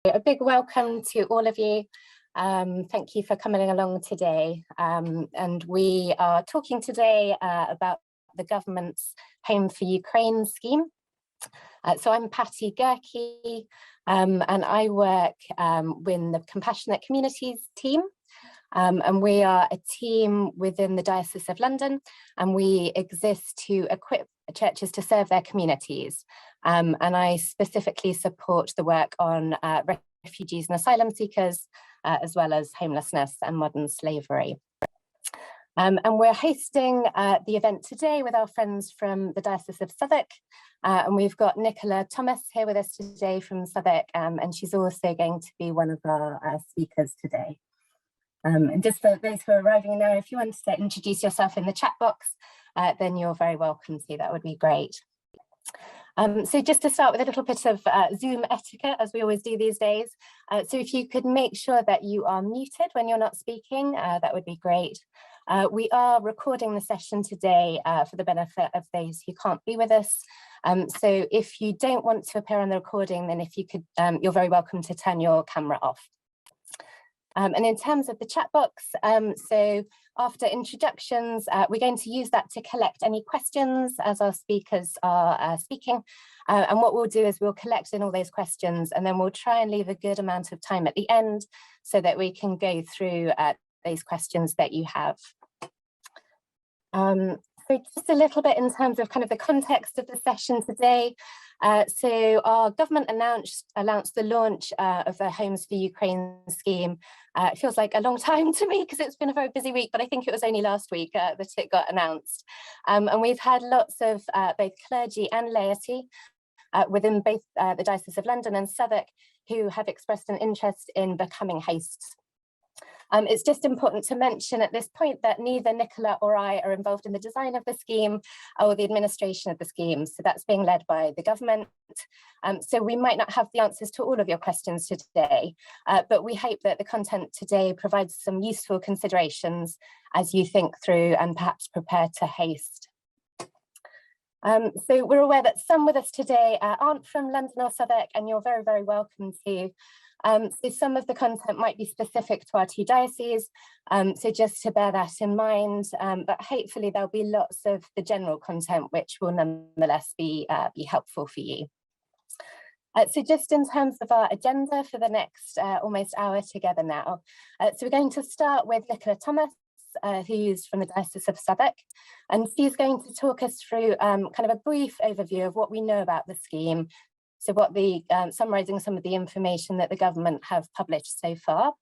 a big welcome to all of you. Thank you for coming along today. And we are talking today about the government's Home for Ukraine scheme. So I'm Patty Gerke, and I work with the Compassionate Communities team. And we are a team within the Diocese of London, and we exist to equip churches to serve their communities. And I specifically support the work on refugees and asylum seekers, as well as homelessness and modern slavery. And we're hosting the event today with our friends from the Diocese of Southwark. And we've got Nicola Thomas here with us today from Southwark, and she's also going to be one of our speakers today. And just for those who are arriving now, if you want to introduce yourself in the chat box, then you're very welcome to. That would be great. So just to start with a little bit of Zoom etiquette, as we always do these days. So if you could make sure that you are muted when you're not speaking, that would be great. We are recording the session today for the benefit of those who can't be with us. So if you don't want to appear on the recording, then if you could, you're very welcome to turn your camera off. And in terms of the chat box, so after introductions, we're going to use that to collect any questions as our speakers are speaking. And what we'll do is we'll collect in all those questions, and then we'll try and leave a good amount of time at the end so that we can go through those questions that you have. So just a little bit in terms of kind of the context of the session today. So our government announced the launch of the Homes for Ukraine scheme. It feels like a long time to me because it's been a very busy week, but I think it was only last week that it got announced. And we've had lots of both clergy and laity within both the Diocese of London and Southwark who have expressed an interest in becoming hosts. It's just important to mention at this point that neither Nicola or I are involved in the design of the scheme or the administration of the scheme. So that's being led by the government. So we might not have the answers to all of your questions today, but we hope that the content today provides some useful considerations as you think through and perhaps prepare to host. So we're aware that some with us today aren't from London or Southwark, and you're very, very welcome to. So some of the content might be specific to our two dioceses, so just to bear that in mind, but hopefully there'll be lots of the general content which will nonetheless be helpful for you. So just in terms of our agenda for the next almost hour together now, so we're going to start with Nicola Thomas, who's from the Diocese of Southwark, and she's going to talk us through kind of a brief overview of what we know about the scheme. So what the summarising some of the information that the government have published so far.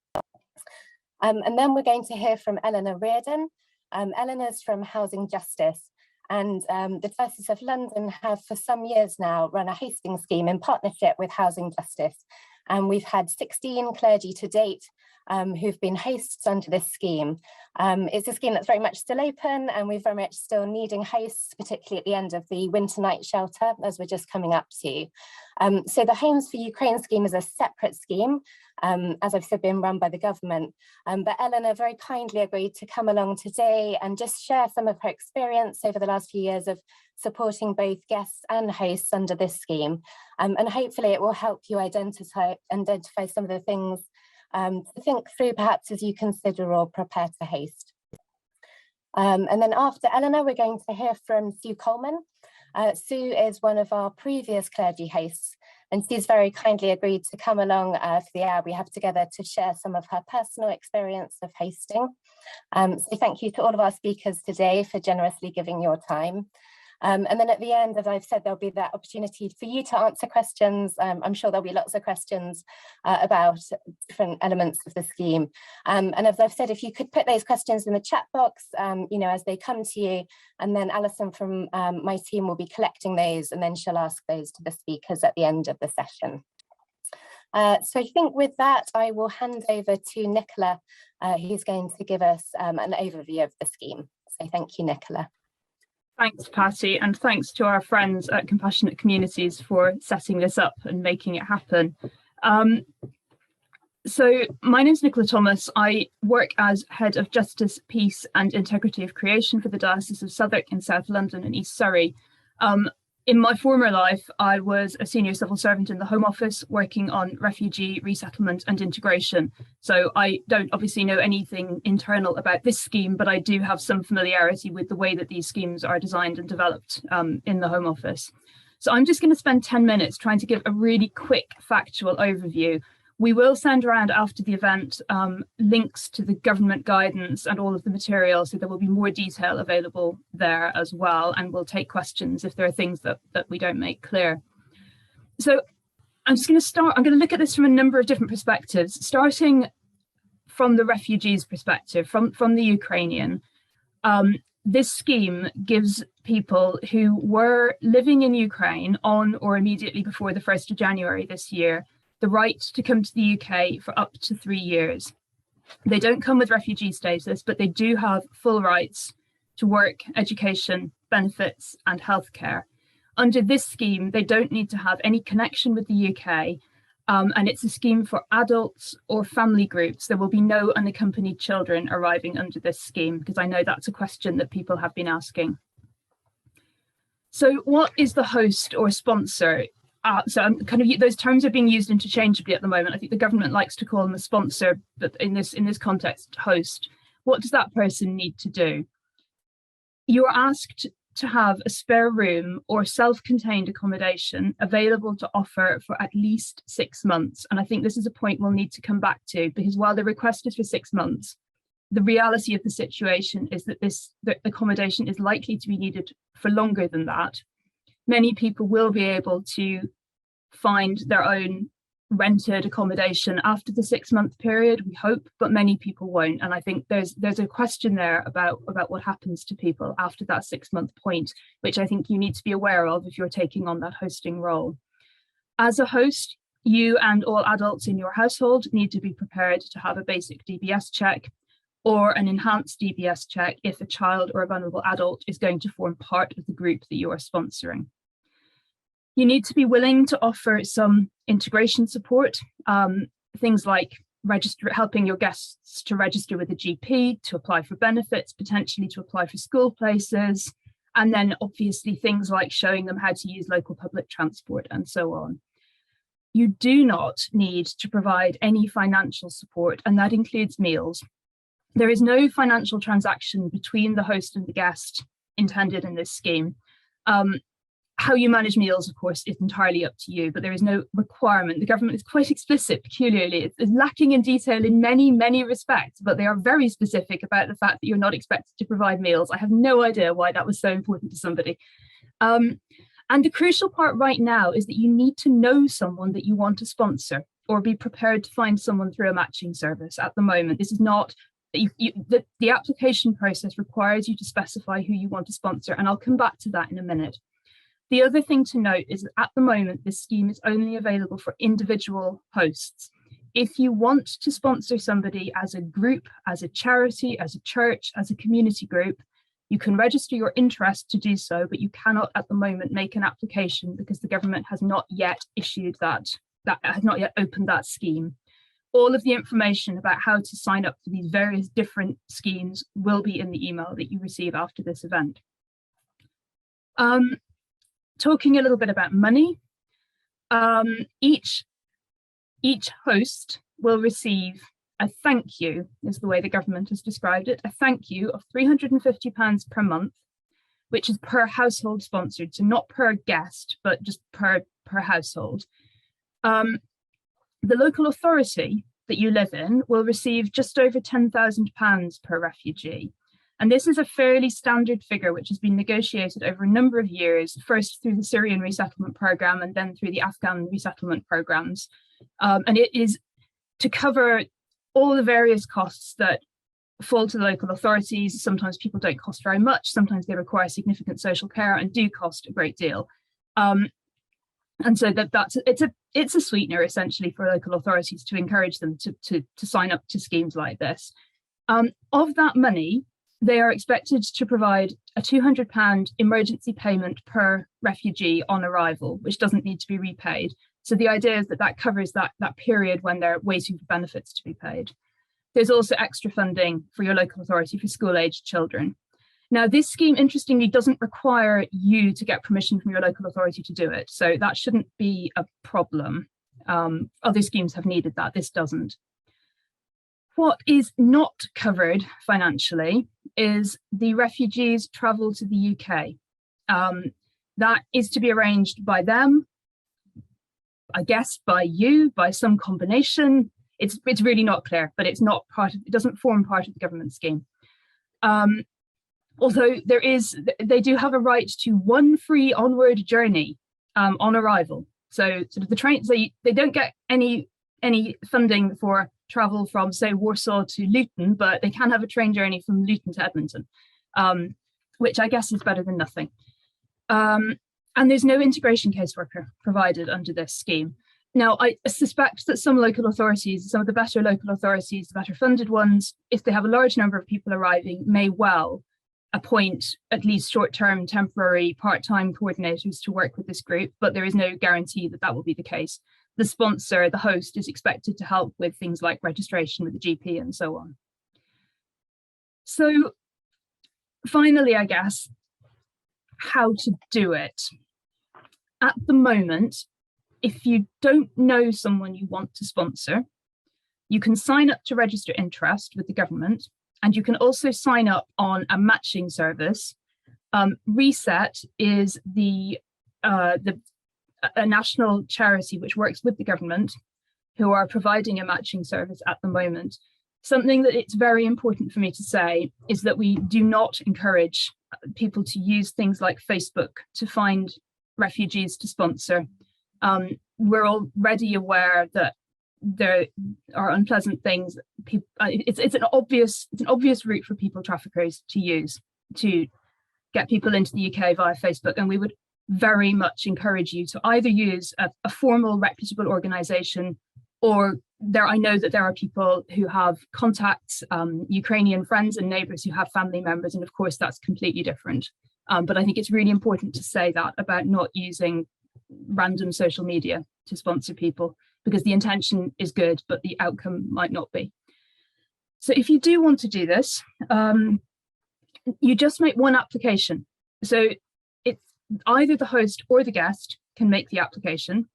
And then we're going to hear from Eleanor Reardon. Eleanor's from Housing Justice, and the Diocese of London have for some years now run a hosting scheme in partnership with Housing Justice. And we've had 16 clergy to date who've been hosts under this scheme. It's a scheme that's very much still open, and we're very much still needing hosts, particularly at the end of the winter night shelter, as we're just coming up to. So the Homes for Ukraine scheme is a separate scheme, as I've said, being run by the government. But Eleanor very kindly agreed to come along today and just share some of her experience over the last few years of supporting both guests and hosts under this scheme. And hopefully it will help you identify some of the things to think through perhaps as you consider or prepare to host. And then after Eleanor, we're going to hear from Sue Coleman. Sue is one of our previous clergy hosts, and she's very kindly agreed to come along for the hour we have together to share some of her personal experience of hosting. So thank you to all of our speakers today for generously giving your time. And then at the end, as I've said, there'll be that opportunity for you to answer questions. I'm sure there'll be lots of questions about different elements of the scheme. And as I've said, if you could put those questions in the chat box, you know, as they come to you, and then Alison from my team will be collecting those, and then she'll ask those to the speakers at the end of the session. So I think with that, I will hand over to Nicola, who's going to give us an overview of the scheme. So thank you, Nicola. Thanks, Patty, and thanks to our friends at Compassionate Communities for setting this up and making it happen. So my name's Nicola Thomas. I work as Head of Justice, Peace and Integrity of Creation for the Diocese of Southwark in South London and East Surrey. In my former life, I was a senior civil servant in the Home Office working on refugee resettlement and integration. So I don't obviously know anything internal about this scheme, but I do have some familiarity with the way that these schemes are designed and developed in the Home Office. So I'm just going to spend 10 minutes trying to give a really quick factual overview. We will send around after the event links to the government guidance and all of the material, so there will be more detail available there as well, and we'll take questions if there are things that we don't make clear. So I'm going to look at this from a number of different perspectives, starting from the refugees' perspective, from the Ukrainian. This scheme gives people who were living in Ukraine on or immediately before the 1st of January this year the right to come to the UK for up to 3 years. They don't come with refugee status, but they do have full rights to work, education, benefits, and healthcare. Under this scheme, they don't need to have any connection with the UK, and it's a scheme for adults or family groups. There will be no unaccompanied children arriving under this scheme, because I know that's a question that people have been asking. So what is the host or sponsor? So those terms are being used interchangeably at the moment. I think the government likes to call them a sponsor, but in this context, host. What does that person need to do? You are asked to have a spare room or self-contained accommodation available to offer for at least 6 months. And I think this is a point we'll need to come back to, because while the request is for 6 months, the reality of the situation is that the accommodation is likely to be needed for longer than that. Many people will be able to find their own rented accommodation after the 6-month period, we hope, but many people won't. And I think there's a question there about what happens to people after that 6-month point, which I think you need to be aware of if you're taking on that hosting role. As a host, you and all adults in your household need to be prepared to have a basic DBS check or an enhanced DBS check if a child or a vulnerable adult is going to form part of the group that you are sponsoring. You need to be willing to offer some integration support, things like helping your guests to register with a GP, to apply for benefits, potentially to apply for school places, and then obviously things like showing them how to use local public transport and so on. You do not need to provide any financial support, and that includes meals. There is no financial transaction between the host and the guest intended in this scheme. How you manage meals, of course, is entirely up to you, but there is no requirement. The government is quite explicit, peculiarly. It's lacking in detail in many, many respects, but they are very specific about the fact that you're not expected to provide meals. I have no idea why that was so important to somebody. And the crucial part right now is that you need to know someone that you want to sponsor, or be prepared to find someone through a matching service. At the moment, this is not, the application process requires you to specify who you want to sponsor, and I'll come back to that in a minute. The other thing to note is that at the moment, this scheme is only available for individual hosts. If you want to sponsor somebody as a group, as a charity, as a church, as a community group, you can register your interest to do so, but you cannot at the moment make an application because the government has not yet issued that has not yet opened that scheme. All of the information about how to sign up for these various different schemes will be in the email that you receive after this event. Talking a little bit about money, each host will receive a thank you, is the way the government has described it, a thank you of £350 per month, which is per household sponsored, so not per guest, but just per household. The local authority that you live in will receive just over £10,000 per refugee. And this is a fairly standard figure, which has been negotiated over a number of years, first through the Syrian resettlement programme and then through the Afghan resettlement programmes. And it is to cover all the various costs that fall to the local authorities. Sometimes people don't cost very much, sometimes they require significant social care and do cost a great deal. And so it's a sweetener essentially for local authorities to encourage them to sign up to schemes like this. Of that money, they are expected to provide a £200 emergency payment per refugee on arrival, which doesn't need to be repaid. So the idea is that covers that period when they're waiting for benefits to be paid. There's also extra funding for your local authority for school-aged children. Now, this scheme, interestingly, doesn't require you to get permission from your local authority to do it. So that shouldn't be a problem. Other schemes have needed that, this doesn't. What is not covered financially is the refugees' travel to the UK. That is to be arranged by them, I guess by you, by some combination. It's really not clear, but it's not part of, it doesn't form part of the government scheme. Although they do have a right to one free onward journey on arrival. So sort of the trains, they don't get any funding for travel from, say, Warsaw to Luton, but they can have a train journey from Luton to Edmonton, which I guess is better than nothing. And there's no integration caseworker provided under this scheme. Now, I suspect that some local authorities, some of the better local authorities, the better funded ones, if they have a large number of people arriving, may well appoint at least short-term, temporary, part-time coordinators to work with this group, but there is no guarantee that that will be the case. The sponsor, the host, is expected to help with things like registration with the GP and so on. So finally, I guess, how to do it. At the moment, if you don't know someone you want to sponsor, you can sign up to register interest with the government, and you can also sign up on a matching service. Reset is a national charity which works with the government, who are providing a matching service at the moment. Something that it's very important for me to say is that we do not encourage people to use things like Facebook to find refugees to sponsor. We're already aware that there are unpleasant things. It's an obvious route for people traffickers to use to get people into the UK via Facebook, and we would very much encourage you to either use a formal, reputable organisation, or I know that there are people who have contacts, Ukrainian friends and neighbours who have family members, and of course that's completely different. But I think it's really important to say that about not using random social media to sponsor people, because the intention is good, but the outcome might not be. So if you do want to do this, you just make one application. So it's either the host or the guest can make the application.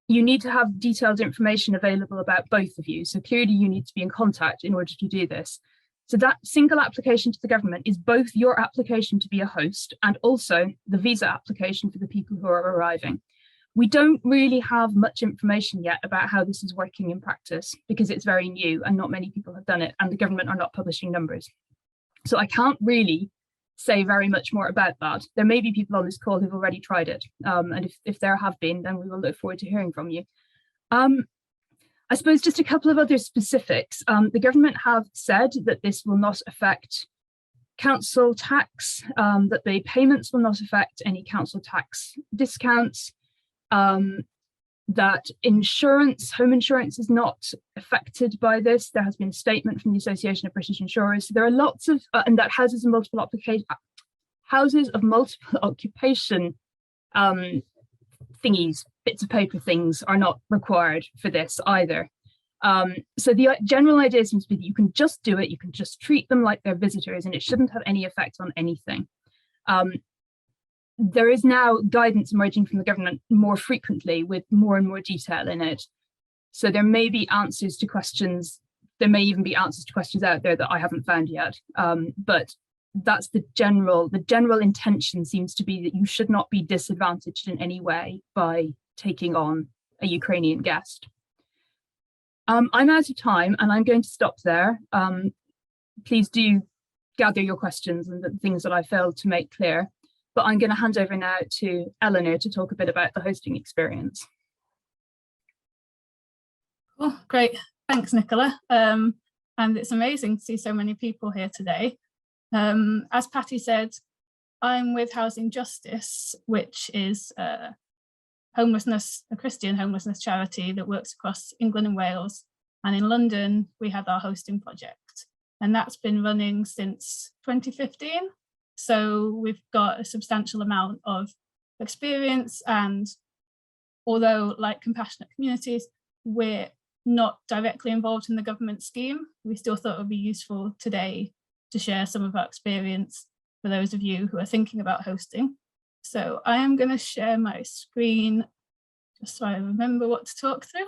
You need to have detailed information available about both of you. So clearly you need to be in contact in order to do this. So that single application to the government is both your application to be a host and also the visa application for the people who are arriving. We don't really have much information yet about how this is working in practice because it's very new and not many people have done it, and the government are not publishing numbers. So I can't really say very much more about that. There may be people on this call who've already tried it, and if there have been, then we will look forward to hearing from you. I suppose just a couple of other specifics. The government have said that this will not affect council tax, that the payments will not affect any council tax discounts, that insurance, home insurance, is not affected by this. There has been a statement from the Association of British Insurers. So there are lots of, and that houses of multiple occupation thingies, bits of paper things, are not required for this either. So the general idea seems to be that you can just do it, you can just treat them like they're visitors, and it shouldn't have any effect on anything. There is now guidance emerging from the government more frequently with more and more detail in it. So there may be answers to questions, there may even be answers to questions out there that I haven't found yet. But that's the general intention seems to be that you should not be disadvantaged in any way by taking on a Ukrainian guest. I'm out of time and I'm going to stop there. Please do gather your questions and the things that I failed to make clear. But I'm going to hand over now to Eleanor to talk a bit about the hosting experience. Oh, great. Thanks, Nicola. And it's amazing to see so many people here today. As Patty said, I'm with Housing Justice, which is a Christian homelessness charity that works across England and Wales. And in London, we have our hosting project. And that's been running since 2015. So we've got a substantial amount of experience, and although, like Compassionate Communities, we're not directly involved in the government scheme, we still thought it would be useful today to share some of our experience for those of you who are thinking about hosting. So I am going to share my screen just so I remember what to talk through.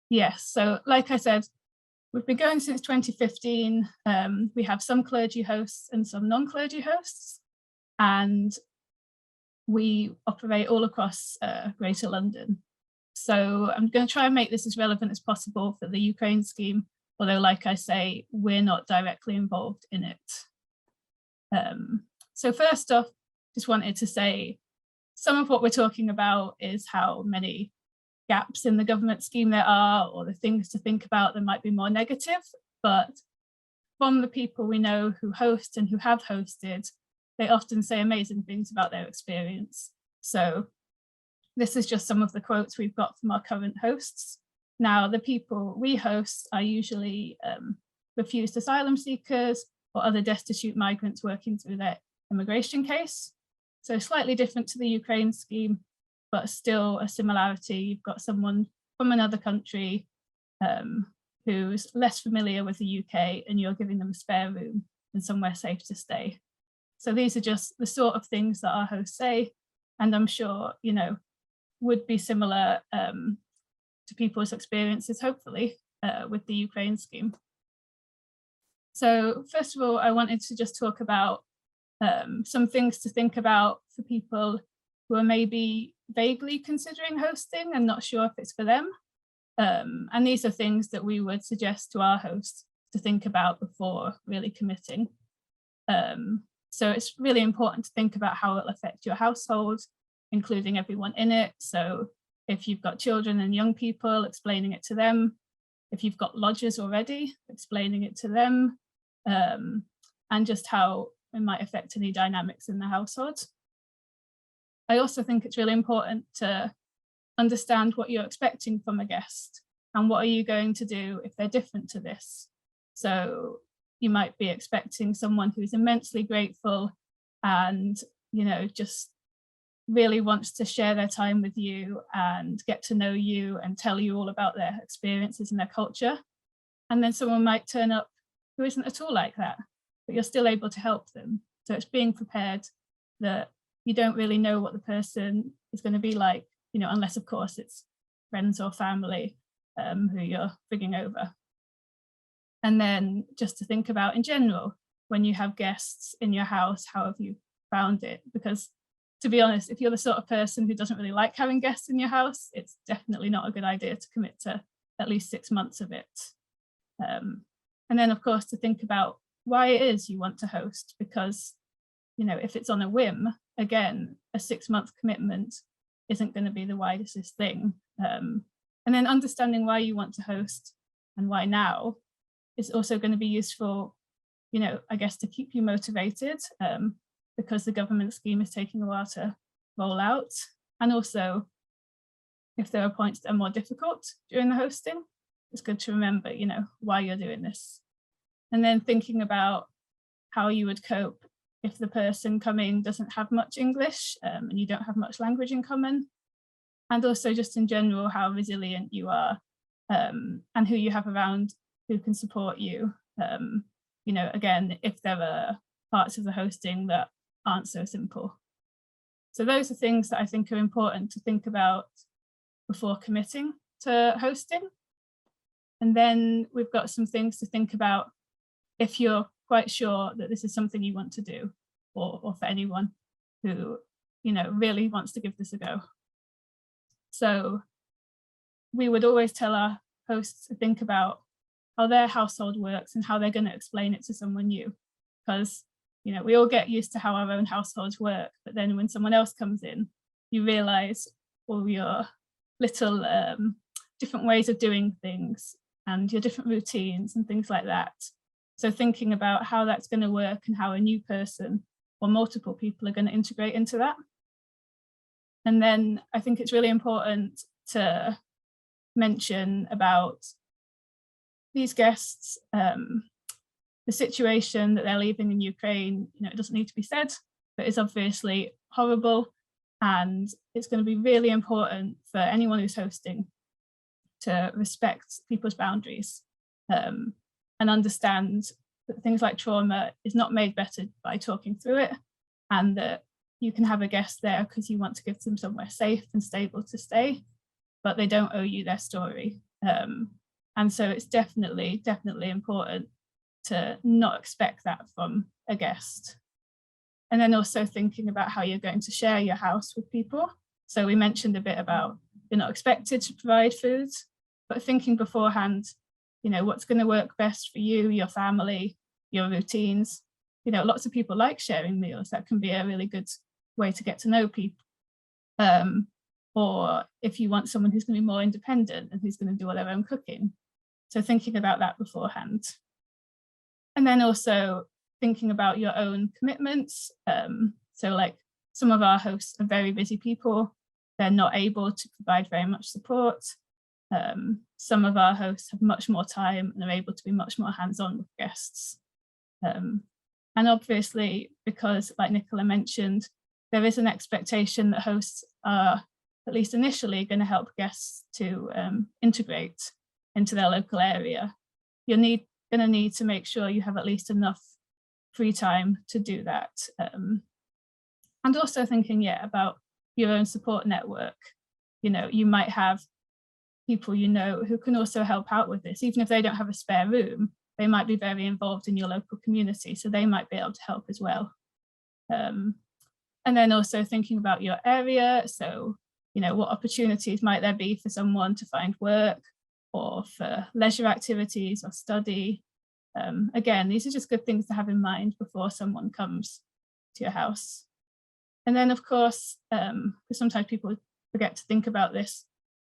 Yes, so like I said, we've been going since 2015. We have some clergy hosts and some non-clergy hosts, and we operate all across Greater London. So I'm going to try and make this as relevant as possible for the Ukraine scheme, although like I say, we're not directly involved in it. So first off, just wanted to say some of what we're talking about is how many gaps in the government scheme there are, or the things to think about that might be more negative, but from the people we know who host and who have hosted, they often say amazing things about their experience. So this is just some of the quotes we've got from our current hosts. Now, the people we host are usually refused asylum seekers or other destitute migrants working through their immigration case. So slightly different to the Ukraine scheme, but still a similarity. You've got someone from another country who's less familiar with the UK, and you're giving them a spare room and somewhere safe to stay. So these are just the sort of things that our hosts say, and I'm sure, you know, would be similar to people's experiences, hopefully, with the Ukraine scheme. So first of all, I wanted to just talk about some things to think about for people who are maybe vaguely considering hosting and not sure if it's for them. And these are things that we would suggest to our hosts to think about before really committing. So it's really important to think about how it'll affect your household, including everyone in it. So if you've got children and young people, explaining it to them. If you've got lodgers already, explaining it to them, and just how it might affect any dynamics in the household. I also think it's really important to understand what you're expecting from a guest and what are you going to do if they're different to this. So you might be expecting someone who's immensely grateful and, you know, just really wants to share their time with you and get to know you and tell you all about their experiences and their culture. And then someone might turn up who isn't at all like that, but you're still able to help them. So it's being prepared that you don't really know what the person is going to be like, you know, unless of course it's friends or family who you're bringing over. And then just to think about in general, when you have guests in your house, how have you found it? Because to be honest, if you're the sort of person who doesn't really like having guests in your house, it's definitely not a good idea to commit to at least 6 months of it. And then of course to think about why it is you want to host, because, you know, if it's on a whim, again, a 6-month commitment isn't going to be the wisest thing. And then understanding why you want to host and why now is also going to be useful, you know, I guess to keep you motivated, because the government scheme is taking a while to roll out. And also, if there are points that are more difficult during the hosting, it's good to remember, you know, why you're doing this. And then thinking about how you would cope if the person coming doesn't have much English and you don't have much language in common. And also just in general, how resilient you are and who you have around who can support you. You know, again, if there are parts of the hosting that aren't so simple. So those are things that I think are important to think about before committing to hosting. And then we've got some things to think about if you're quite sure that this is something you want to do, or for anyone who, you know, really wants to give this a go. So we would always tell our hosts to think about how their household works and how they're going to explain it to someone new. Because, you know, we all get used to how our own households work, but then when someone else comes in, you realize all your little different ways of doing things and your different routines and things like that. So thinking about how that's going to work and how a new person or multiple people are going to integrate into that. And then I think it's really important to mention about these guests, the situation that they're leaving in Ukraine. You know, it doesn't need to be said, but it's obviously horrible. And it's going to be really important for anyone who's hosting to respect people's boundaries and understand that things like trauma is not made better by talking through it, and that you can have a guest there because you want to give them somewhere safe and stable to stay, but they don't owe you their story. And so it's definitely important to not expect that from a guest. And then also thinking about how you're going to share your house with people. So we mentioned a bit about you're not expected to provide food, but thinking beforehand, what's going to work best for you, your family, your routines. Lots of people like sharing meals. That can be a really good way to get to know people. Or if you want someone who's going to be more independent and who's going to do all their own cooking. So thinking about that beforehand. And then also thinking about your own commitments. So like some of our hosts are very busy people. They're not able to provide very much support. Some of our hosts have much more time and are able to be much more hands-on with guests. And obviously, because like Nicola mentioned, there is an expectation that hosts are, at least initially, going to help guests to integrate into their local area. You're going to need to make sure you have at least enough free time to do that. And also thinking, about your own support network. You might have people who can also help out with this. Even if they don't have a spare room, they might be very involved in your local community, so they might be able to help as well. And then also thinking about your area. So, what opportunities might there be for someone to find work or for leisure activities or study? Again, these are just good things to have in mind before someone comes to your house. And then, of course, because sometimes people forget to think about this,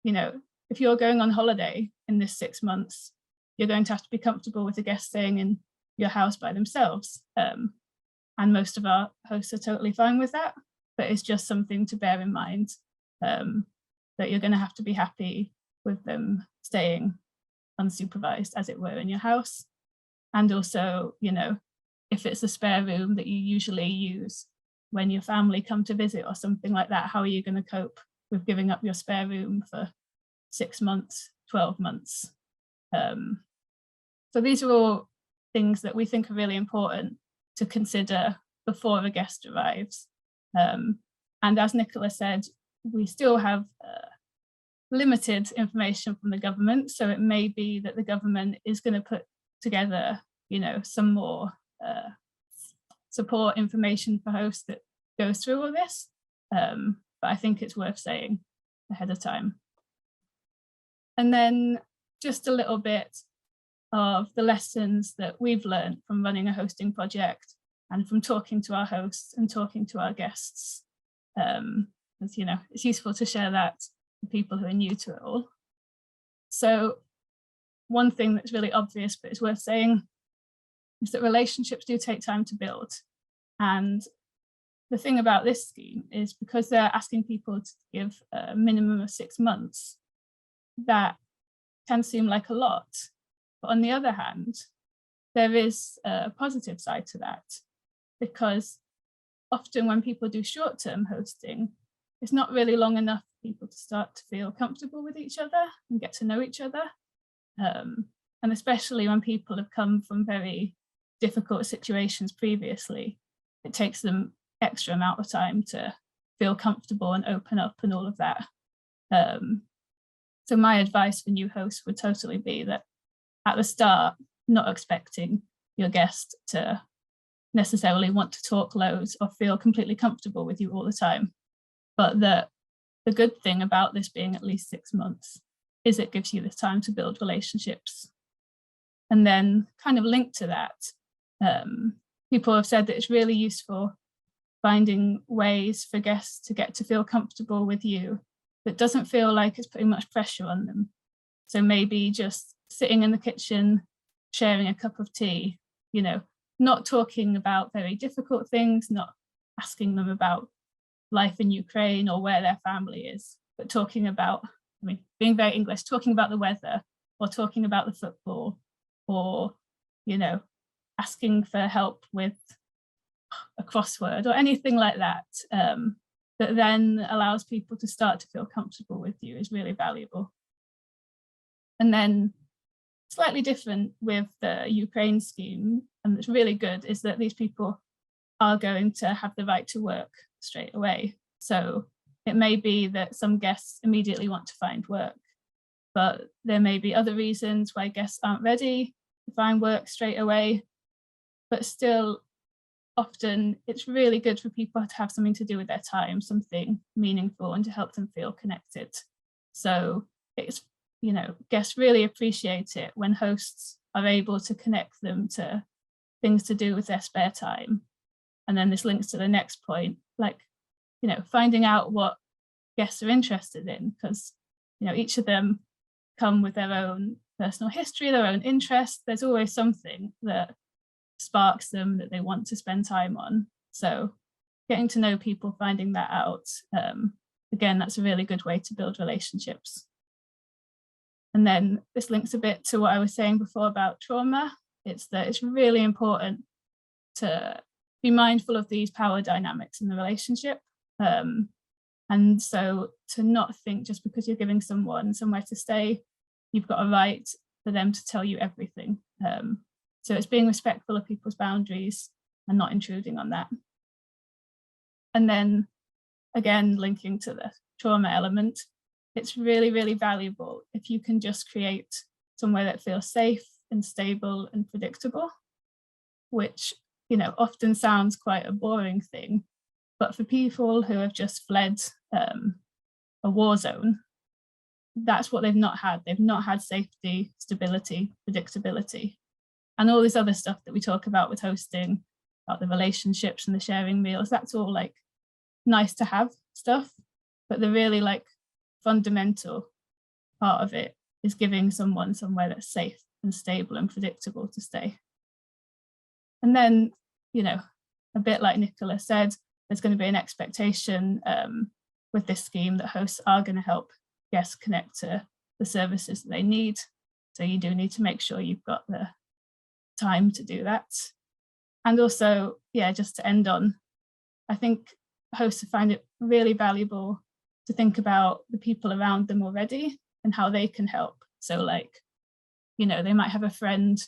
if you're going on holiday in this 6 months, you're going to have to be comfortable with a guest staying in your house by themselves. And most of our hosts are totally fine with that, but it's just something to bear in mind, that you're going to have to be happy with them staying unsupervised, as it were, in your house. And also, if it's a spare room that you usually use when your family come to visit or something like that, how are you going to cope with giving up your spare room for 6 months, 12 months? So these are all things that we think are really important to consider before a guest arrives. And as Nicola said, we still have limited information from the government. So it may be that the government is going to put together, some more support information for hosts that goes through all this. But I think it's worth saying ahead of time. And then just a little bit of the lessons that we've learned from running a hosting project and from talking to our hosts and talking to our guests. As it's useful to share that with people who are new to it all. So one thing that's really obvious, but it's worth saying, is that relationships do take time to build. And the thing about this scheme is because they're asking people to give a minimum of 6 months, that can seem like a lot. But on the other hand, there is a positive side to that, because often when people do short-term hosting, it's not really long enough for people to start to feel comfortable with each other and get to know each other. And especially when people have come from very difficult situations previously, it takes them extra amount of time to feel comfortable and open up and all of that. So my advice for new hosts would totally be that at the start, not expecting your guest to necessarily want to talk loads or feel completely comfortable with you all the time. But the good thing about this being at least 6 months is it gives you this time to build relationships. And then kind of linked to that, people have said that it's really useful finding ways for guests to get to feel comfortable with you that doesn't feel like it's putting much pressure on them. So maybe just sitting in the kitchen, sharing a cup of tea, not talking about very difficult things, not asking them about life in Ukraine or where their family is, but talking about, being very English, talking about the weather or talking about the football or, asking for help with a crossword or anything like that, that then allows people to start to feel comfortable with you is really valuable. And then slightly different with the Ukraine scheme, and it's really good, is that these people are going to have the right to work straight away. So it may be that some guests immediately want to find work, but there may be other reasons why guests aren't ready to find work straight away. But still, often it's really good for people to have something to do with their time, something meaningful, and to help them feel connected. So it's, you know, guests really appreciate it when hosts are able to connect them to things to do with their spare time. And then this links to the next point, like, you know, finding out what guests are interested in, because, you know, each of them come with their own personal history, their own interests. There's always something that sparks them that they want to spend time on. So getting to know people, finding that out, again, that's a really good way to build relationships. And then this links a bit to what I was saying before about trauma. It's that it's really important to be mindful of these power dynamics in the relationship. And so to not think just because you're giving someone somewhere to stay, you've got a right for them to tell you everything. So it's being respectful of people's boundaries and not intruding on that. And then again, linking to the trauma element, it's really, really valuable if you can just create somewhere that feels safe and stable and predictable, which, you know, often sounds quite a boring thing, but for people who have just fled a war zone, that's what they've not had. They've not had safety, stability, predictability, and all this other stuff that we talk about with hosting, about the relationships and the sharing meals. That's all like nice to have stuff, but the really like fundamental part of it is giving someone somewhere that's safe and stable and predictable to stay. And then, you know, a bit like Nicola said, there's going to be an expectation with this scheme that hosts are going to help guests connect to the services that they need. So you do need to make sure you've got the time to do that. And also, yeah, just to end on, I think hosts find it really valuable to think about the people around them already and how they can help. So like, you know, they might have a friend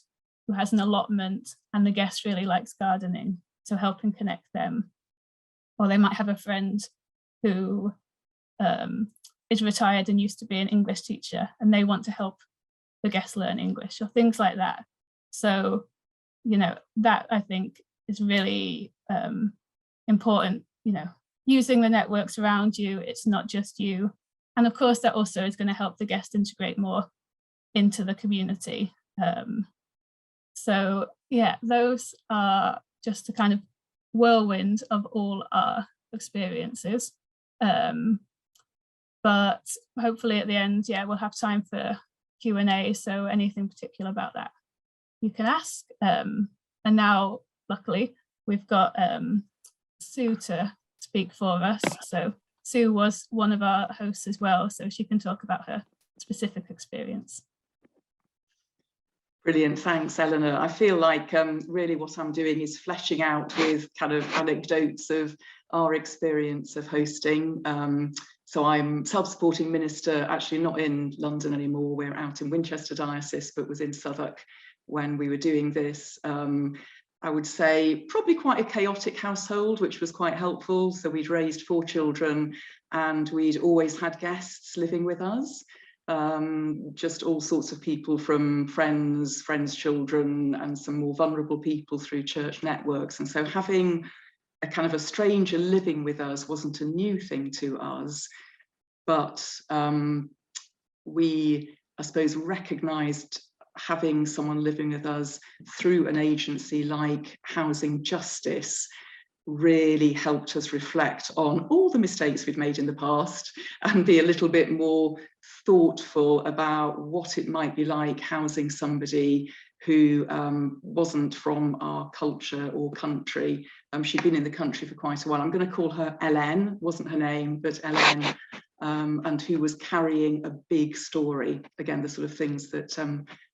who has an allotment and the guest really likes gardening, so helping connect them. Or they might have a friend who is retired and used to be an English teacher and they want to help the guests learn English, or things like that. So, you know, that I think is really important, you know, using the networks around you. It's not just you. And of course, that also is going to help the guest integrate more into the community. So yeah, those are just a kind of whirlwind of all our experiences. But hopefully at the end, yeah, we'll have time for Q&A. So anything particular about that, you can ask. And now, luckily, we've got Sue to speak for us. So Sue was one of our hosts as well, so she can talk about her specific experience. Brilliant, thanks, Eleanor. I feel like really what I'm doing is fleshing out with kind of anecdotes of our experience of hosting. So I'm self-supporting minister, actually not in London anymore. We're out in Winchester Diocese, but was in Southwark when we were doing this. I would say probably quite a chaotic household, which was quite helpful. So we'd raised 4 children and we'd always had guests living with us. Just all sorts of people, from friends, children, and some more vulnerable people through church networks. And so having a kind of a stranger living with us wasn't a new thing to us, but we, I suppose, recognised having someone living with us through an agency like Housing Justice really helped us reflect on all the mistakes we'd made in the past and be a little bit more thoughtful about what it might be like housing somebody who wasn't from our culture or country. She'd been in the country for quite a while. I'm going to call her Ellen, wasn't her name, but Ellen, and who was carrying a big story. Again, the sort of things that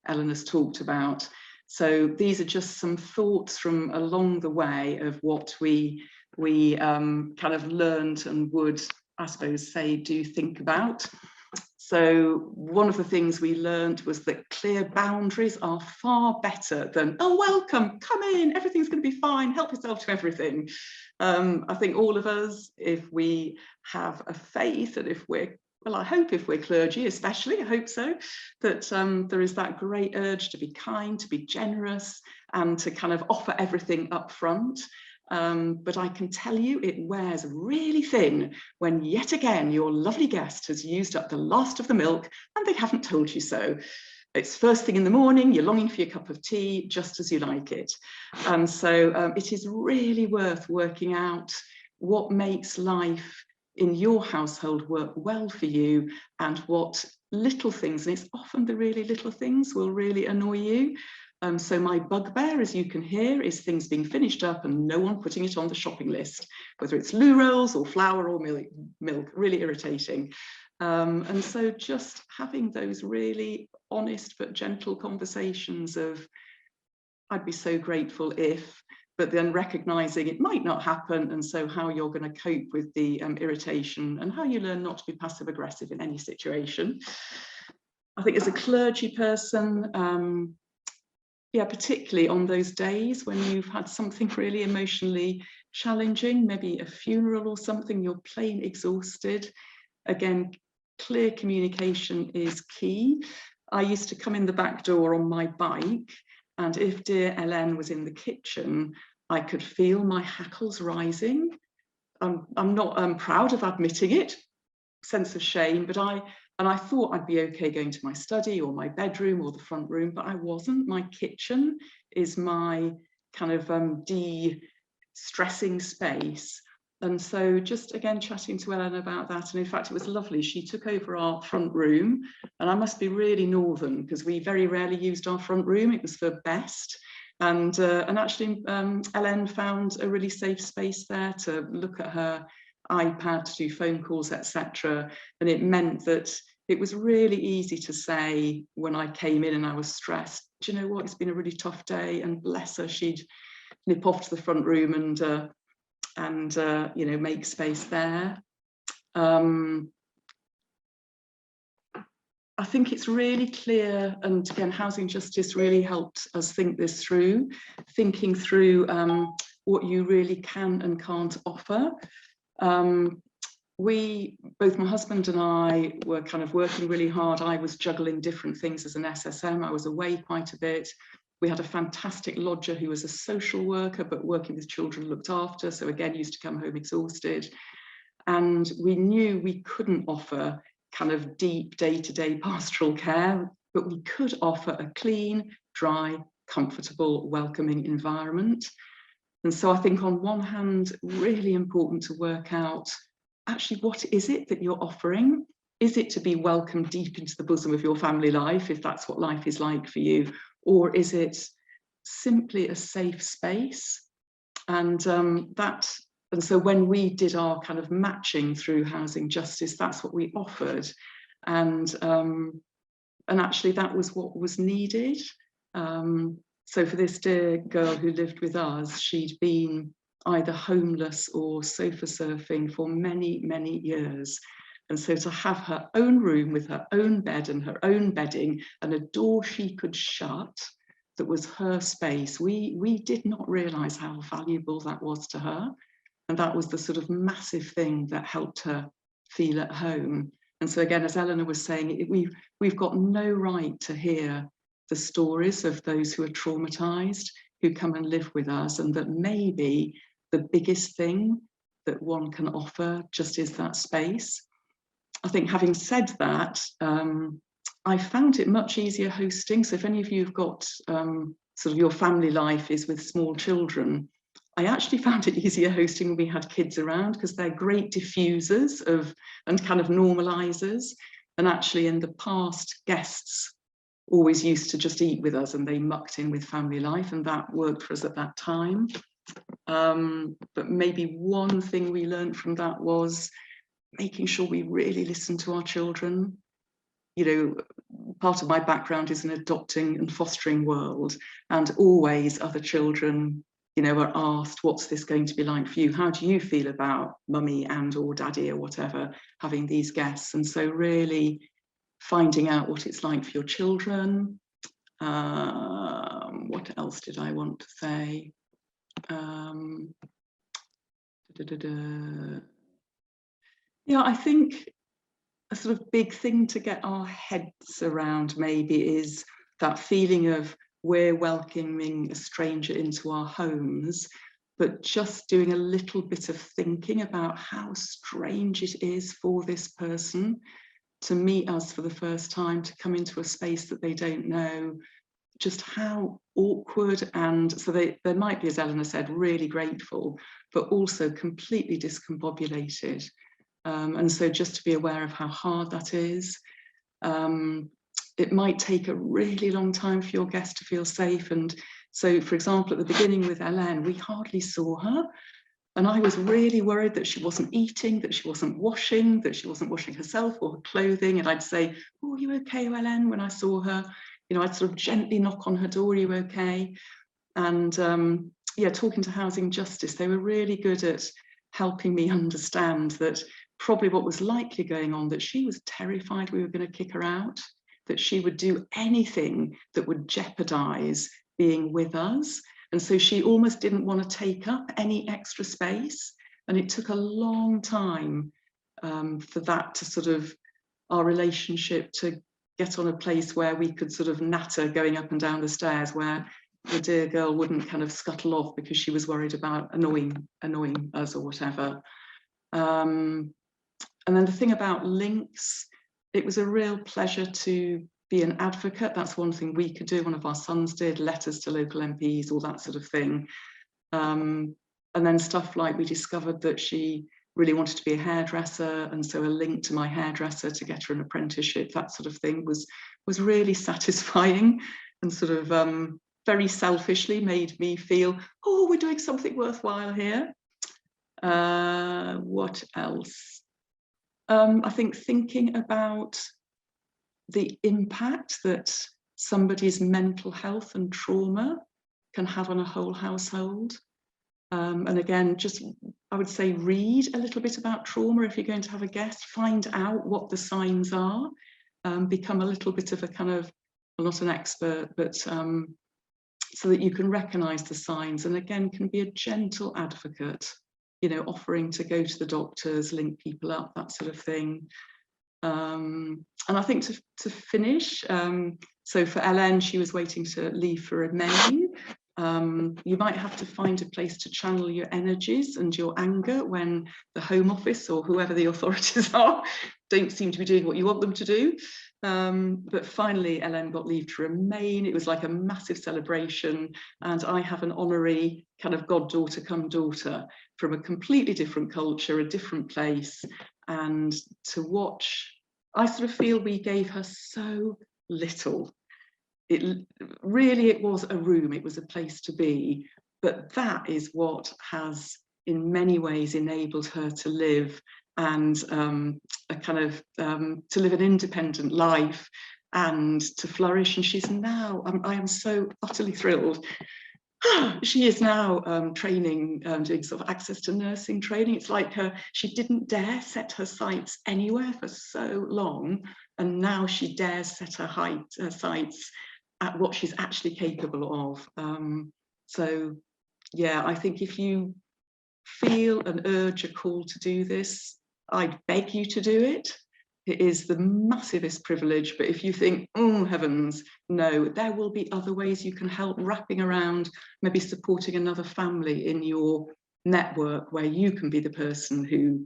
Ellen has talked about. So these are just some thoughts from along the way of what we kind of learned and would, I suppose, say, do think about. So one of the things we learned was that clear boundaries are far better than, oh, welcome, come in, everything's going to be fine, help yourself to everything. I think all of us, if we have a faith, and if we're, well, I hope if we're clergy especially, I hope so, that there is that great urge to be kind, to be generous, and to kind of offer everything up front. But I can tell you it wears really thin when yet again your lovely guest has used up the last of the milk and they haven't told you so. It's first thing in the morning, you're longing for your cup of tea just as you like it. And so it is really worth working out what makes life in your household work well for you, and what little things, and it's often the really little things, will really annoy you. So my bugbear, as you can hear, is things being finished up and no one putting it on the shopping list, whether it's loo rolls or flour or milk, really irritating. And so just having those really honest but gentle conversations of, I'd be so grateful if, but then recognizing it might not happen, and so how you're going to cope with the irritation, and how you learn not to be passive aggressive in any situation. I think as a clergy person, yeah, particularly on those days when you've had something really emotionally challenging, maybe a funeral or something, you're plain exhausted. Again, clear communication is key. I used to come in the back door on my bike, and if dear Ellen was in the kitchen, I could feel my hackles rising. I'm not proud of admitting it, sense of shame, but I thought I'd be okay going to my study or my bedroom or the front room, but I wasn't. My kitchen is my kind of de-stressing space. And so just again chatting to Ellen about that, and in fact it was lovely, she took over our front room, and I must be really northern because we very rarely used our front room, it was for best. And actually Ellen found a really safe space there to look at her iPad, to do phone calls, etc. And it meant that it was really easy to say when I came in and I was stressed, do you know what, it's been a really tough day, and bless her, she'd nip off to the front room and you know, make space there. I think it's really clear, and again, housing justice really helped us think this through, thinking through what you really can and can't offer. Both my husband and I were kind of working really hard. I was juggling different things as an SSM. I was away quite a bit. We had a fantastic lodger who was a social worker, but working with children looked after. So again, used to come home exhausted. And we knew we couldn't offer kind of deep day-to-day pastoral care, but we could offer a clean, dry, comfortable, welcoming environment. And so I think on one hand, really important to work out actually what is it that you're offering? Is it to be welcomed deep into the bosom of your family life, if that's what life is like for you? Or is it simply a safe space? And so when we did our kind of matching through housing justice, that's what we offered. And actually that was what was needed. So for this dear girl who lived with us, she'd been either homeless or sofa surfing for many, many years. And so to have her own room with her own bed and her own bedding and a door she could shut that was her space, we did not realise how valuable that was to her. And that was the sort of massive thing that helped her feel at home. And so again, as Eleanor was saying, we've got no right to hear the stories of those who are traumatised, who come and live with us, and that maybe the biggest thing that one can offer just is that space. I think having said that, I found it much easier hosting. So if any of you have got sort of your family life is with small children, I actually found it easier hosting when we had kids around, because they're great diffusers of and kind of normalizers. And actually in the past, guests always used to just eat with us and they mucked in with family life, and that worked for us at that time. But maybe one thing we learned from that was making sure we really listen to our children. You know, part of my background is in adopting and fostering world, and always other children, you know, are asked, what's this going to be like for you? How do you feel about mummy and or daddy or whatever having these guests? And so really finding out what it's like for your children. What else did I want to say? Yeah, I think a sort of big thing to get our heads around maybe is that feeling of we're welcoming a stranger into our homes, but just doing a little bit of thinking about how strange it is for this person to meet us for the first time, to come into a space that they don't know, just how awkward. And so they might be, as Eleanor said, really grateful, but also completely discombobulated. And so just to be aware of how hard that is. It might take a really long time for your guest to feel safe. And so, for example, at the beginning with Hélène, we hardly saw her. And I was really worried that she wasn't eating, that she wasn't washing herself or her clothing. And I'd say, oh, are you okay, Hélène? When I saw her, you know, I'd sort of gently knock on her door, are you okay? And yeah, talking to Housing Justice, they were really good at helping me understand that probably what was likely going on, that she was terrified we were going to kick her out, that she would do anything that would jeopardize being with us. And so she almost didn't want to take up any extra space. And it took a long time for that to sort of, our relationship to get on a place where we could sort of natter going up and down the stairs, where the dear girl wouldn't kind of scuttle off because she was worried about annoying us or whatever. And then the thing about links, it was a real pleasure to be an advocate. That's one thing we could do. One of our sons did, letters to local MPs, all that sort of thing. And then stuff like we discovered that she really wanted to be a hairdresser, and so a link to my hairdresser to get her an apprenticeship, that sort of thing was really satisfying, and sort of very selfishly made me feel, oh, we're doing something worthwhile here. What else? I think thinking about the impact that somebody's mental health and trauma can have on a whole household. And again, just, I would say, read a little bit about trauma if you're going to have a guest, find out what the signs are, become a little bit of a kind of, well, not an expert, but so that you can recognize the signs, and again, can be a gentle advocate, you know, offering to go to the doctors, link people up, that sort of thing. And I think to finish, so for Hélène, she was waiting to leave for Remain. You might have to find a place to channel your energies and your anger when the Home Office or whoever the authorities are don't seem to be doing what you want them to do. But finally, Hélène got leave to Remain. It was like a massive celebration, and I have an honorary kind of goddaughter come daughter from a completely different culture, a different place, and to watch, I sort of feel we gave her so little. It was a room, it was a place to be, but that is what has in many ways enabled her to live, and a kind of to live an independent life and to flourish. And she's now, I am so utterly thrilled. She is now training, doing sort of access to nursing training. It's like she didn't dare set her sights anywhere for so long, and now she dares set her sights at what she's actually capable of. So yeah, I think if you feel an urge, a call to do this, I'd beg you to do it. It is the massivest privilege, but if you think, oh heavens, no, there will be other ways you can help, wrapping around, maybe supporting another family in your network where you can be the person who,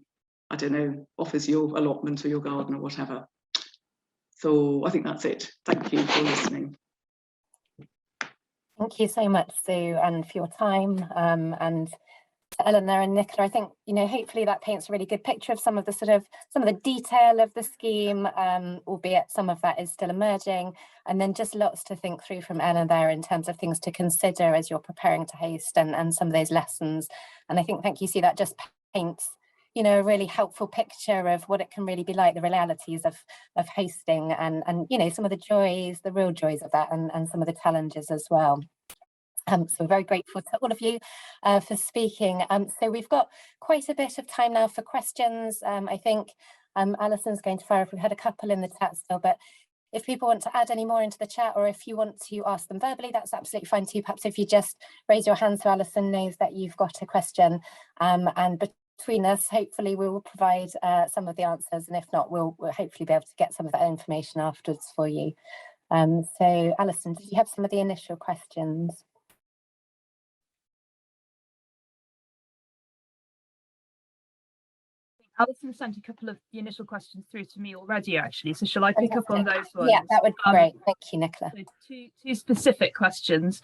I don't know, offers your allotment or your garden or whatever. So I think that's it. Thank you for listening. Thank you so much, Sue, and for your time, and to Eleanor and Nicola. I think, you know, hopefully that paints a really good picture of some of the detail of the scheme, albeit some of that is still emerging, and then just lots to think through from Eleanor there in terms of things to consider as you're preparing to host, and some of those lessons. And I think, thank you, Sue, that just paints, you know, a really helpful picture of what it can really be like, the realities of hosting, and you know, some of the joys, the real joys of that, and some of the challenges as well. So we're very grateful to all of you for speaking. So we've got quite a bit of time now for questions. I think Alison's going to fire if we've had a couple in the chat still, but if people want to add any more into the chat, or if you want to ask them verbally, that's absolutely fine too. Perhaps if you just raise your hand so Alison knows that you've got a question, and between us, hopefully we will provide some of the answers, and if not, we'll hopefully be able to get some of that information afterwards for you. So Alison, did you have some of the initial questions? Alison sent a couple of the initial questions through to me already, actually. So shall I pick up on those ones? Yeah, that would be great. Thank you, Nicola. So two specific questions.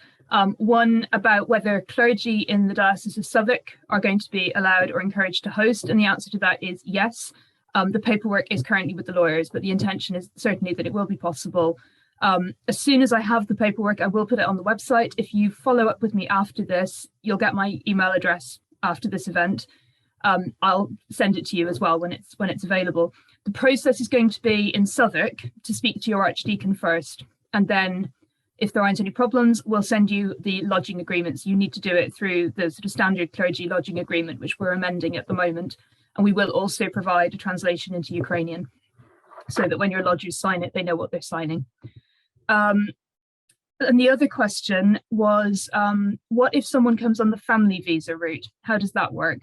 One about whether clergy in the Diocese of Southwark are going to be allowed or encouraged to host, and the answer to that is yes. The paperwork is currently with the lawyers, but the intention is certainly that it will be possible. As soon as I have the paperwork, I will put it on the website. If you follow up with me after this, you'll get my email address after this event. I'll send it to you as well when it's available. The process is going to be in Southwark to speak to your archdeacon first, and then if there aren't any problems, we'll send you the lodging agreements. You need to do it through the sort of standard clergy lodging agreement, which we're amending at the moment, and we will also provide a translation into Ukrainian so that when your lodgers sign it, they know what they're signing. And the other question was, what if someone comes on the family visa route? How does that work?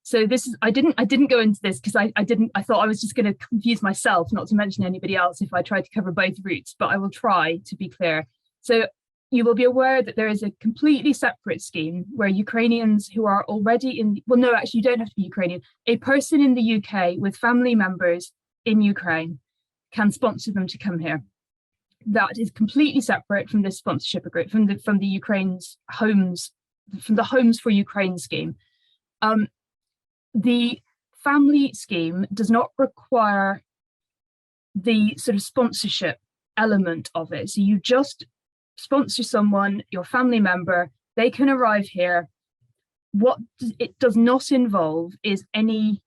So this is, I didn't go into this because I thought I was just going to confuse myself, not to mention anybody else, if I tried to cover both routes, but I will try to be clear. So you will be aware that there is a completely separate scheme where Ukrainians who are already in, well, no, actually you don't have to be Ukrainian. A person in the UK with family members in Ukraine can sponsor them to come here. That is completely separate from this sponsorship agreement, from the Ukraine's homes, from the Homes for Ukraine scheme. The family scheme does not require the sort of sponsorship element of it. So you just sponsor someone, your family member, they can arrive here. What it does not involve is any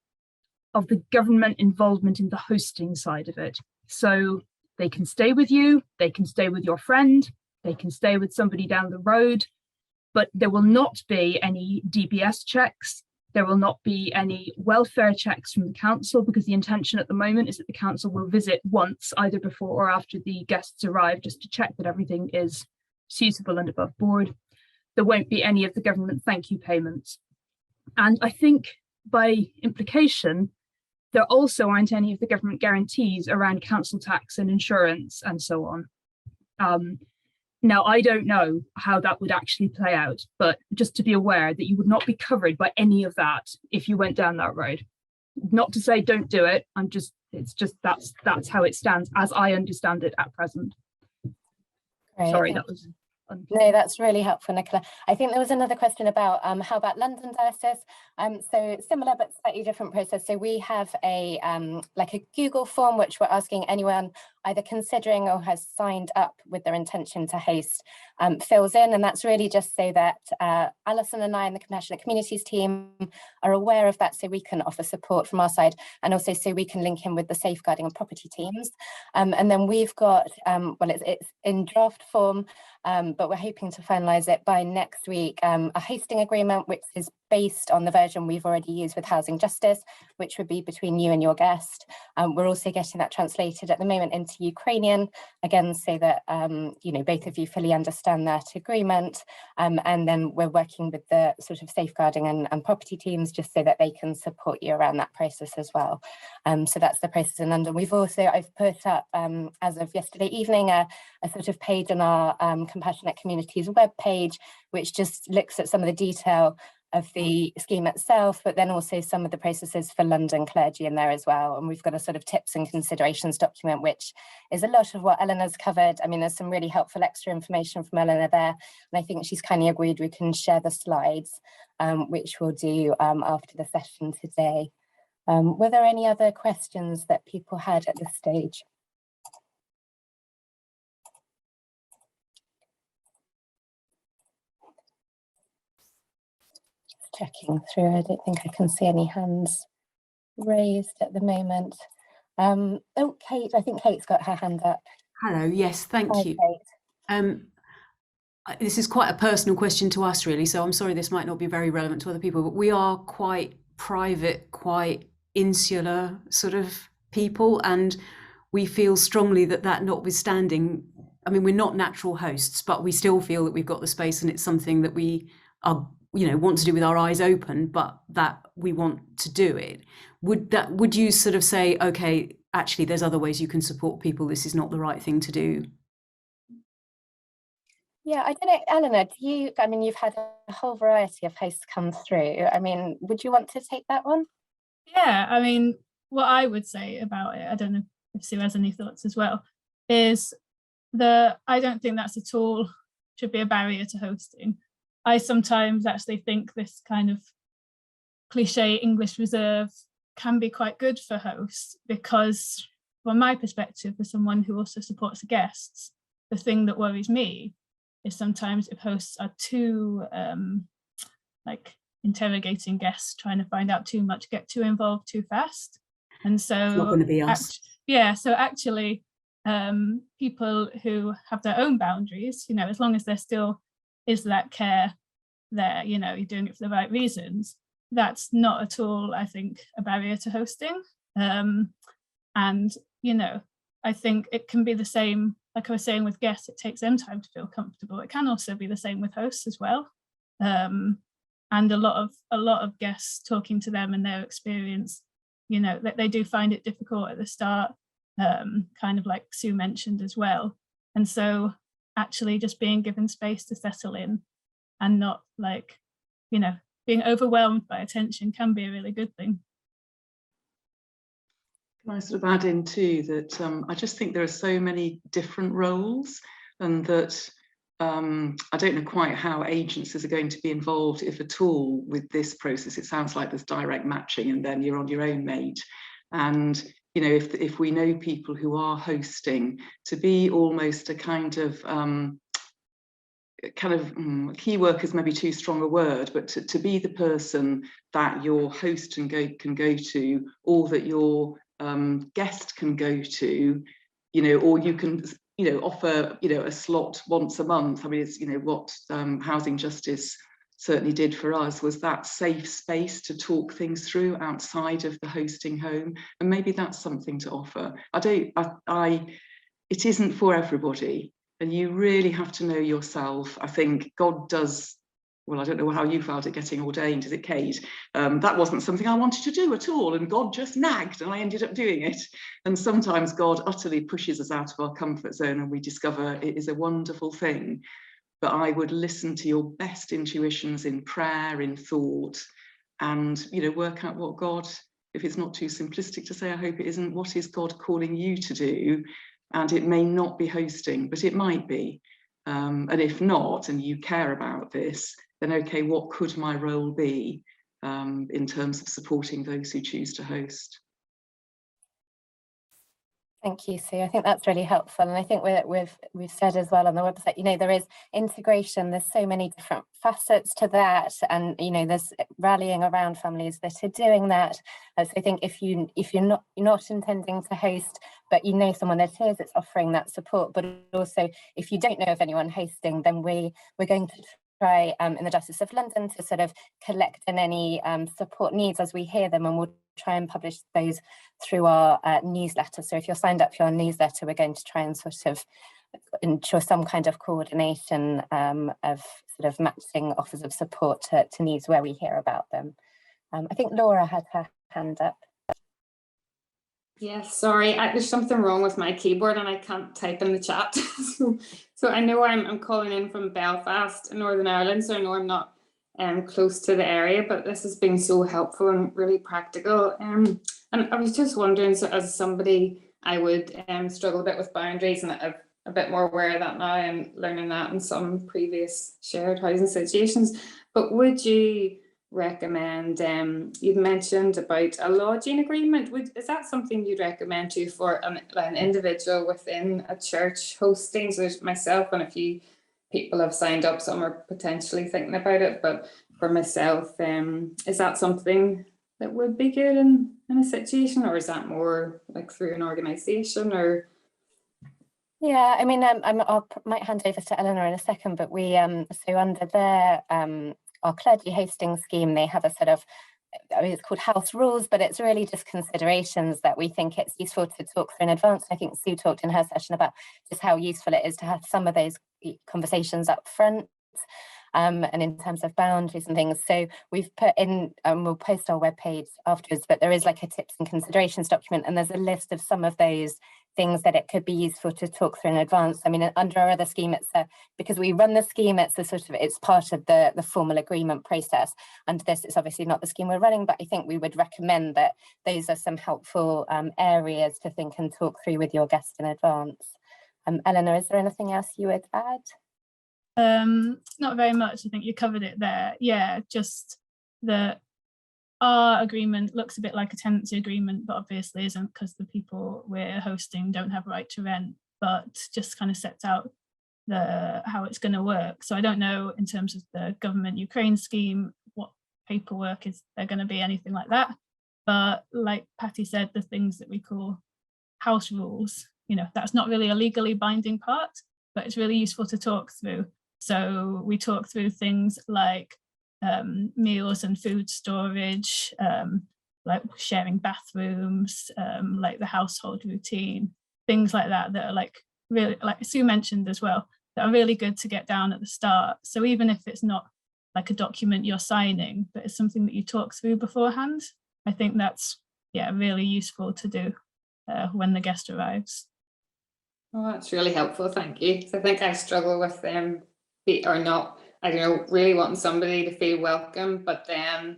of the government involvement in the hosting side of it. So they can stay with you, they can stay with your friend, they can stay with somebody down the road, but there will not be any DBS checks. There will not be any welfare checks from the council, because the intention at the moment is that the council will visit once, either before or after the guests arrive, just to check that everything is suitable and above board. There won't be any of the government thank you payments. And I think by implication, there also aren't any of the government guarantees around council tax and insurance and so on. Now, I don't know how that would actually play out, but just to be aware that you would not be covered by any of that if you went down that road. Not to say don't do it, it's just that's how it stands as I understand it at present. Great. Sorry, that was No, that's really helpful, Nicola. I think there was another question about how about London Diocese? So similar but slightly different process. So we have a like a Google form which we're asking anyone either considering or has signed up with their intention to host fills in, and that's really just so that Alison and I and the Compassionate Communities team are aware of that, so we can offer support from our side, and also so we can link in with the safeguarding and property teams. And then we've got, well, it's in draft form, but we're hoping to finalise it by next week, a hosting agreement which is based on the version we've already used with Housing Justice, which would be between you and your guest. We're also getting that translated at the moment into Ukrainian, again, so that you know, both of you fully understand that agreement. And then we're working with the sort of safeguarding and property teams just so that they can support you around that process as well. So that's the process in London. I've put up, as of yesterday evening, a sort of page on our Compassionate Communities webpage, which just looks at some of the detail of the scheme itself, but then also some of the processes for London clergy in there as well. And we've got a sort of tips and considerations document, which is a lot of what Eleanor's covered. I mean, there's some really helpful extra information from Eleanor there, and I think she's kindly agreed we can share the slides, which we'll do after the session today. Were there any other questions that people had at this stage? Checking through, I don't think I can see any hands raised at the moment. Oh, Kate, I think Kate's got her hand up. Hello, yes, thank you. Kate. This is quite a personal question to us, really, so I'm sorry this might not be very relevant to other people, but we are quite private, quite insular sort of people, and we feel strongly that notwithstanding, I mean, we're not natural hosts, but we still feel that we've got the space and it's something that we are, want to do with our eyes open, but that we want to do it. Would you sort of say, okay, actually there's other ways you can support people, this is not the right thing to do? Yeah, I don't know, Eleanor, you've had a whole variety of hosts come through. I mean, would you want to take that one? Yeah, I mean, what I would say about it, I don't know if Sue has any thoughts as well, is I don't think that's at all should be a barrier to hosting. I sometimes actually think this kind of cliche English reserve can be quite good for hosts, because from my perspective, as someone who also supports guests, the thing that worries me is sometimes if hosts are too interrogating guests, trying to find out too much, get too involved too fast. And so it's not going to be us. So actually people who have their own boundaries, as long as there still is that care there, you're doing it for the right reasons, that's not at all, I think, a barrier to hosting. And I think it can be the same, like I was saying with guests, it takes them time to feel comfortable. It can also be the same with hosts as well. And a lot of guests, talking to them and their experience, that they do find it difficult at the start, kind of like Sue mentioned as well. And so actually just being given space to settle in and not being overwhelmed by attention can be a really good thing. Can I sort of add in too that I just think there are so many different roles, and that I don't know quite how agencies are going to be involved, if at all, with this process. It sounds like there's direct matching and then you're on your own, mate. And if we know people who are hosting, to be almost a kind of key worker is maybe too strong a word, but to be the person that your host can go to, or that your guest can go to, or you can offer a slot once a month. I mean, it's what Housing Justice certainly did for us, was that safe space to talk things through outside of the hosting home, and maybe that's something to offer. It isn't for everybody, and you really have to know yourself. I think God does. Well, I don't know how you felt it getting ordained, is it, Kate? That wasn't something I wanted to do at all, and God just nagged and I ended up doing it. And sometimes God utterly pushes us out of our comfort zone and we discover it is a wonderful thing. But I would listen to your best intuitions in prayer, in thought, and work out what God, if it's not too simplistic to say, I hope it isn't, what is God calling you to do? And it may not be hosting, but it might be. And if not, and you care about this, then okay, what could my role be in terms of supporting those who choose to host? Thank you, Sue. I think that's really helpful. And I think we've said as well on the website, there is integration. There's so many different facets to that. And, there's rallying around families that are doing that. So I think if you're not intending to host, but someone that is, it's offering that support. But also, if you don't know of anyone hosting, then we're going to try in the Justice of London to sort of collect in any support needs as we hear them, and we'll try and publish those through our newsletter. So if you're signed up for our newsletter, we're going to try and sort of ensure some kind of coordination of sort of matching offers of support to needs where we hear about them. I think Laura had her hand up. Yes, sorry, there's something wrong with my keyboard and I can't type in the chat. so I know I'm calling in from Belfast in Northern Ireland, so I know I'm not close to the area, but this has been so helpful and really practical. And I was just wondering, so as somebody, I would struggle a bit with boundaries, and I'm a bit more aware of that now and learning that in some previous shared housing situations. But would you recommend, you'd mentioned about a lodging agreement, is that something you'd recommend to for an individual within a church hosting? So myself and a few people have signed up, some are potentially thinking about it, but for myself, is that something that would be good in a situation, or is that more like through an organisation? Or yeah, I mean, I might hand over to Eleanor in a second, but we so under their our clergy hosting scheme, they have a sort of I mean, it's called house rules, but it's really just considerations that we think it's useful to talk through in advance. I think Sue talked in her session about just how useful it is to have some of those conversations up front. And in terms of boundaries and things. So we've put in, we'll post our webpage afterwards, but there is like a tips and considerations document, and there's a list of some of those things that it could be useful to talk through in advance. I mean, under our other scheme, it's because we run the scheme, it's a sort of, it's part of the formal agreement process. And this is obviously not the scheme we're running, but I think we would recommend that those are some helpful areas to think and talk through with your guest in advance. Eleanor, is there anything else you would add? Not very much. I think you covered it there. Yeah, just that our agreement looks a bit like a tenancy agreement, but obviously isn't, because the people we're hosting don't have right to rent, but just kind of sets out how it's going to work. So I don't know in terms of the government Ukraine scheme what paperwork is there going to be, anything like that. But like Patty said, the things that we call house rules, you know, that's not really a legally binding part, but it's really useful to talk through. So we talk through things like meals and food storage, like sharing bathrooms, like the household routine, things like that, that are like really, like Sue mentioned as well, that are really good to get down at the start. So even if it's not like a document you're signing, but it's something that you talk through beforehand, I think that's, yeah, really useful to do when the guest arrives. Oh, that's really helpful, thank you. So I think I struggle with them, or not, I don't know, really wanting somebody to feel welcome, but then,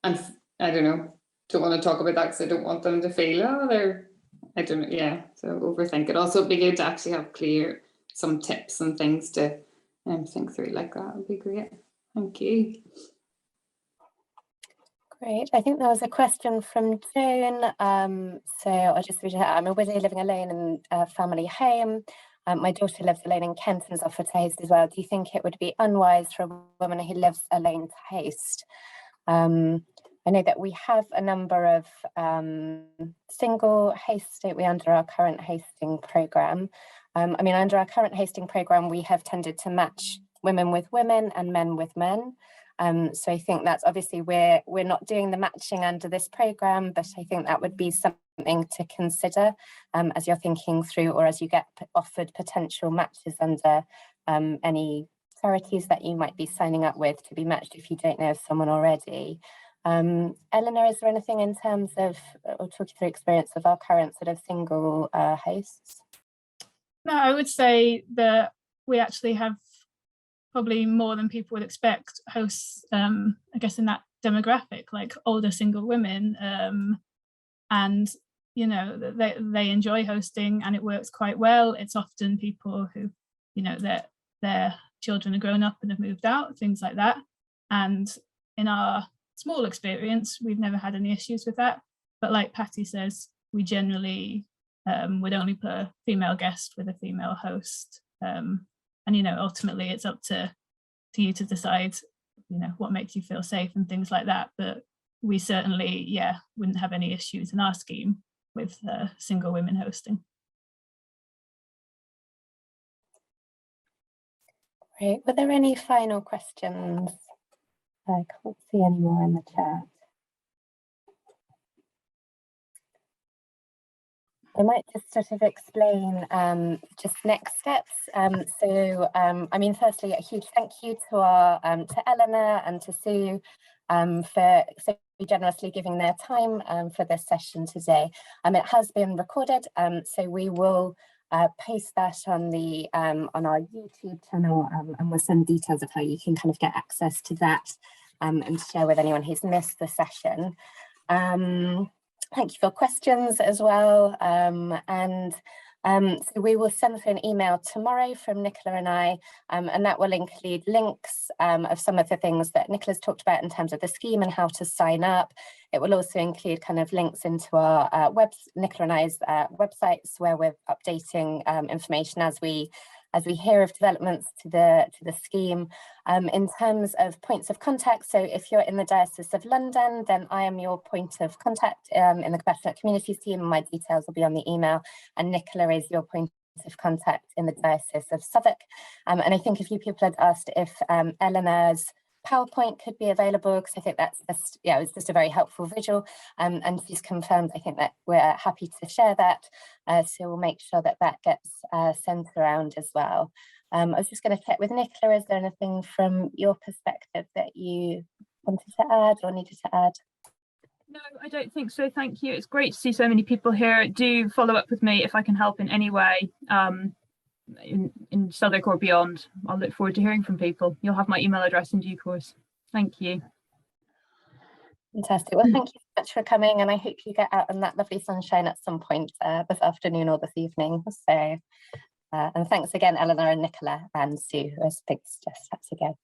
and I don't know, don't want to talk about that because I don't want them to feel, oh, they're, I don't know, yeah, so overthink it. Also, it'd be good to actually have clear some tips and things to think through like that. Would be great. Thank you. Great. I think there was a question from Joan. So I'll just read it out. I'm a widow living alone in a family home. My daughter lives alone in Kent and is offered to host as well. Do you think it would be unwise for a woman who lives alone to host? I know that we have a number of single hosts, don't we, under our current hosting programme. I mean, under our current hosting programme, we have tended to match women with women and men with men. So I think that's obviously we're not doing the matching under this programme, but I think that would be something to consider as you're thinking through, or as you get offered potential matches under any charities that you might be signing up with to be matched if you don't know of someone already. Eleanor, is there anything in terms of, or talk you through experience of our current sort of single hosts? No, I would say that we actually have probably more than people would expect hosts, I guess, in that demographic, like older single women, and you know, they enjoy hosting and it works quite well. It's often people who, you know, their children are grown up and have moved out, things like that. And in our small experience, we've never had any issues with that. But like Patty says, we generally would only put a female guest with a female host. And, you know, ultimately it's up to you to decide, you know, what makes you feel safe and things like that. But we certainly, yeah, wouldn't have any issues in our scheme with single women hosting. Great. Were there any final questions? I can't see any more in the chat. I might just sort of explain just next steps. I mean, firstly, a huge thank you to to Eleanor and to Sue for so generously giving their time for this session today. It has been recorded, so we will post that on our YouTube channel, and we'll send details of how you can kind of get access to that and share with anyone who's missed the session. Thank you for questions as well. So we will send through an email tomorrow from Nicola and I, and that will include links of some of the things that Nicola's talked about in terms of the scheme and how to sign up. It will also include kind of links into our Nicola and I's websites, where we're updating information as we hear of developments to the scheme. In terms of points of contact, so if you're in the Diocese of London, then I am your point of contact in the Compassionate Communities team, and my details will be on the email, and Nicola is your point of contact in the Diocese of Southwark. And I think a few people had asked if Eleanor's PowerPoint could be available, because I think that's just, yeah, it's just a very helpful visual. And she's confirmed, I think, that we're happy to share that. So we'll make sure that that gets sent around as well. I was just going to check with Nicola, is there anything from your perspective that you wanted to add or needed to add? No, I don't think so. Thank you. It's great to see so many people here. Do follow up with me if I can help in any way. In Southwark or beyond. I'll look forward to hearing from people. You'll have my email address in due course. Thank you. Fantastic. Well, thank you so much for coming, and I hope you get out in that lovely sunshine at some point this afternoon or this evening. So, and thanks again, Eleanor and Nicola and Sue, who I think just had to go.